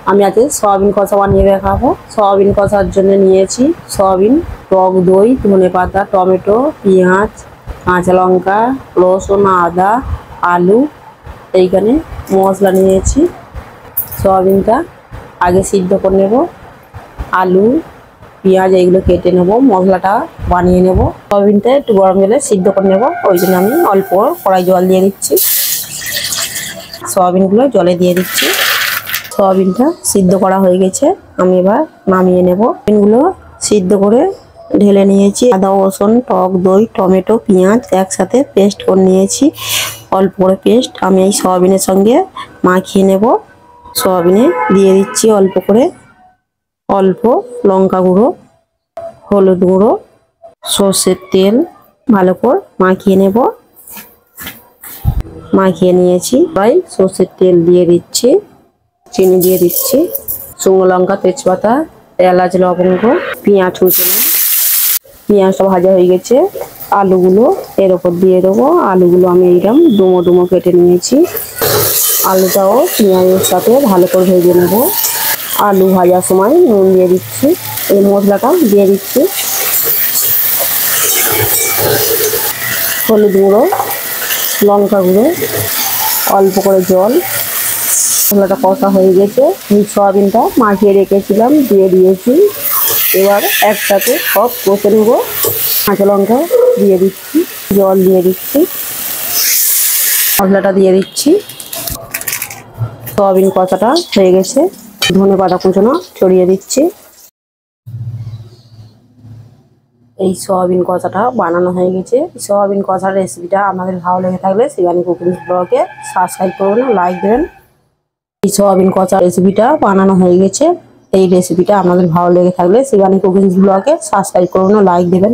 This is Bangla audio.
আমি আজকে সয়াবিন কষা বানিয়ে দেখাবো। সয়াবিন কষার জন্য নিয়েছি সয়াবিন, টক দই, ধনেপাতা, টমেটো, পেঁয়াজ, কাঁচা লঙ্কা, রসুন, আদা, আলু। এইখানে মশলা নিয়েছি। সয়াবিনটা আগে সিদ্ধ করে নেব। আলু, পেঁয়াজ এইগুলো কেটে নেব, মশলাটা বানিয়ে নেব। সয়াবিনটা একটু গরম জলে সিদ্ধ করে নেব, ওই জন্য আমি অল্প কড়াই জল দিয়ে দিচ্ছি। সয়াবিনগুলো জলে দিয়ে দিচ্ছি। সয়াবিনটা সিদ্ধ করা হয়ে গেছে, আমি এবার নামিয়ে নেব। সয়াবিনগুলো সিদ্ধ করে ঢেলে নিয়েছি। আদা, রসুন, টক দই, টমেটো, পেঁয়াজ একসাথে পেস্ট করে নিয়েছি। অল্প করে পেস্ট আমি এই সয়াবিনের সঙ্গে মাখিয়ে নেব। সয়াবিনে দিয়ে দিচ্ছি অল্প করে অল্প লঙ্কা গুঁড়ো, হলুদ গুঁড়ো, সর্ষের তেল ভালো করে মাখিয়ে নেব। মাখিয়ে নিয়েছি, তাই সর্ষের তেল দিয়ে দিচ্ছি, চিনি দিয়ে দিচ্ছি, শুকনো লঙ্কা, তেজপাতা, এলাচ, লবঙ্গ, পেঁয়াজ কুচনো। পেঁয়াজটা ভাজা হয়ে গেছে, আলুগুলো এর ওপর দিয়ে দেবো। আলুগুলো আমি এইরকম ডুমো ডুমো কেটে নিয়েছি। আলুটাও পেঁয়াজের সাথে ভালো করে ভেজে নেব। আলু ভাজার সময় নুন দিয়ে দিচ্ছি, এই মশলাটা দিয়ে দিচ্ছি, হলুদ গুঁড়ো, লঙ্কা গুঁড়ো, অল্প করে জল। মশলাটা কষা হয়ে গেছে, এই সয়াবিনটা মাখিয়ে রেখেছিলাম দিয়ে দিয়েছি। এবার একসাথে সব কষে নেব। কাঁচা লঙ্কা দিয়ে দিচ্ছি, জল দিয়ে দিচ্ছি, মশলাটা দিয়ে দিচ্ছি। সয়াবিন কষাটা হয়ে গেছে, ধনেপাতা কুচনো ছড়িয়ে দিচ্ছি। এই সয়াবিন কষাটা বানানো হয়ে গেছে। সয়াবিন কষার রেসিপিটা আপনাদের ভালো লেগে থাকলে শিবানী কুকিং ব্লগে সাবস্ক্রাইব করবেন, লাইক দেবেন। এই সয়াবিন কষা রেসিপিটা বানানো হয়ে গেছে। এই রেসিপিটা আপনাদের ভালো লেগে থাকলে শিবানী কুকিং ব্লগে সাবস্ক্রাইব করবেন, লাইক দেবেন।